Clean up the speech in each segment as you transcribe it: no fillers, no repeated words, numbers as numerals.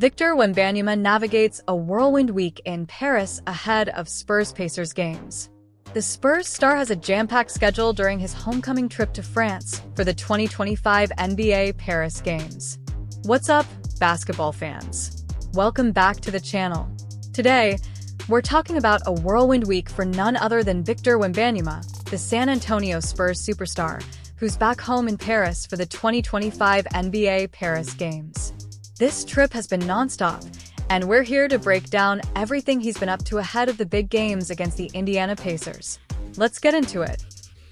Victor Wembanyama navigates a whirlwind week in Paris ahead of Spurs-Pacers games. The Spurs star has a jam-packed schedule during his homecoming trip to France for the 2025 NBA Paris Games. What's up, basketball fans? Welcome back to the channel. Today, we're talking about a whirlwind week for none other than Victor Wembanyama, the San Antonio Spurs superstar, who's back home in Paris for the 2025 NBA Paris Games. This trip has been nonstop, and we're here to break down everything he's been up to ahead of the big games against the Indiana Pacers. Let's get into it.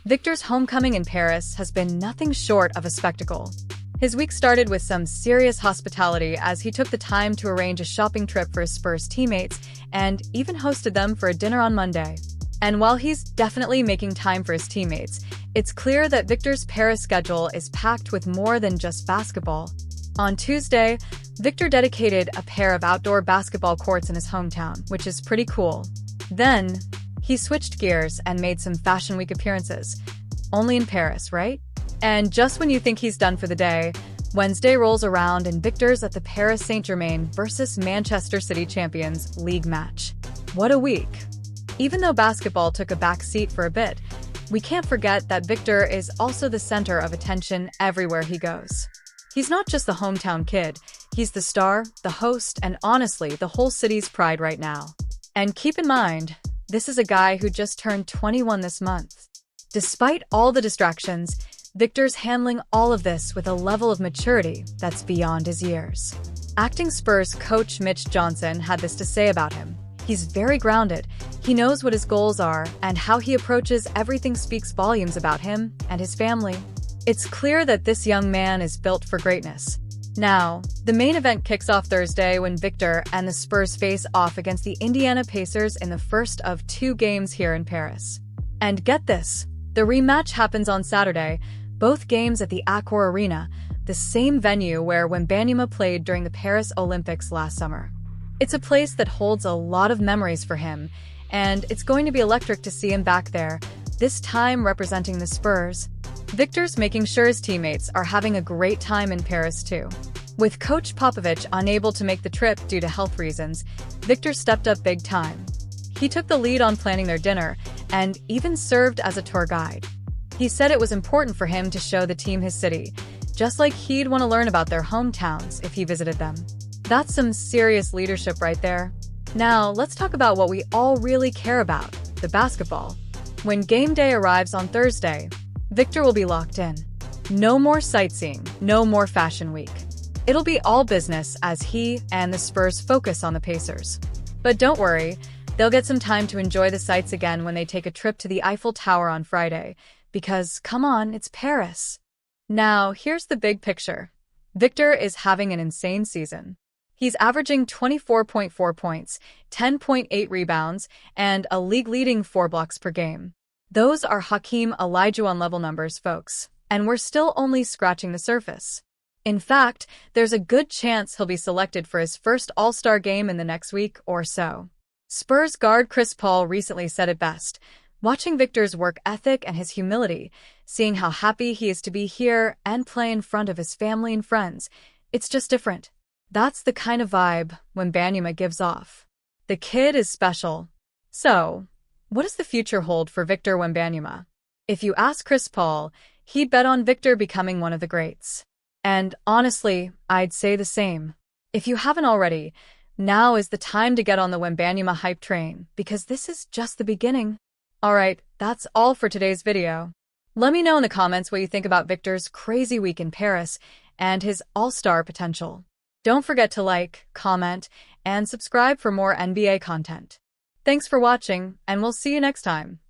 Victor's homecoming in Paris has been nothing short of a spectacle. His week started with some serious hospitality as he took the time to arrange a shopping trip for his Spurs teammates and even hosted them for a dinner on Monday. And while he's definitely making time for his teammates, it's clear that Victor's Paris schedule is packed with more than just basketball. On Tuesday, Victor dedicated a pair of outdoor basketball courts in his hometown, which is pretty cool. Then, he switched gears and made some Fashion Week appearances. Only in Paris, right? And just when you think he's done for the day, Wednesday rolls around and Victor's at the Paris Saint-Germain versus Manchester City Champions League match. What a week! Even though basketball took a back seat for a bit, we can't forget that Victor is also the center of attention everywhere he goes. He's not just the hometown kid, he's the star, the host, and honestly, the whole city's pride right now. And keep in mind, this is a guy who just turned 21 this month. Despite all the distractions, Victor's handling all of this with a level of maturity that's beyond his years. Acting Spurs coach Mitch Johnson had this to say about him. He's very grounded, he knows what his goals are, and how he approaches everything speaks volumes about him and his family. It's clear that this young man is built for greatness. Now, the main event kicks off Thursday when Victor and the Spurs face off against the Indiana Pacers in the first of two games here in Paris. And get this, the rematch happens on Saturday, both games at the Accor Arena, the same venue where Wembanyama played during the Paris Olympics last summer. It's a place that holds a lot of memories for him, and it's going to be electric to see him back there, this time representing the Spurs. Victor's making sure his teammates are having a great time in Paris too. With Coach Popovich unable to make the trip due to health reasons, Victor stepped up big time. He took the lead on planning their dinner and even served as a tour guide. He said it was important for him to show the team his city, just like he'd want to learn about their hometowns if he visited them. That's some serious leadership right there. Now, let's talk about what we all really care about, the basketball. When game day arrives on Thursday, Victor will be locked in. No more sightseeing, no more Fashion Week. It'll be all business as he and the Spurs focus on the Pacers. But don't worry, they'll get some time to enjoy the sights again when they take a trip to the Eiffel Tower on Friday, because, come on, it's Paris. Now, here's the big picture. Victor is having an insane season. He's averaging 24.4 points, 10.8 rebounds, and a league-leading 4 blocks per game. Those are Hakeem Olajuwon-level numbers, folks, and we're still only scratching the surface. In fact, there's a good chance he'll be selected for his first All-Star game in the next week or so. Spurs guard Chris Paul recently said it best, watching Victor's work ethic and his humility, seeing how happy he is to be here and play in front of his family and friends, it's just different. That's the kind of vibe Wembanyama gives off. The kid is special. So, what does the future hold for Victor Wembanyama? If you ask Chris Paul, he'd bet on Victor becoming one of the greats. And honestly, I'd say the same. If you haven't already, now is the time to get on the Wembanyama hype train, because this is just the beginning. Alright, that's all for today's video. Let me know in the comments what you think about Victor's crazy week in Paris and his all-star potential. Don't forget to like, comment, and subscribe for more NBA content. Thanks for watching, and we'll see you next time.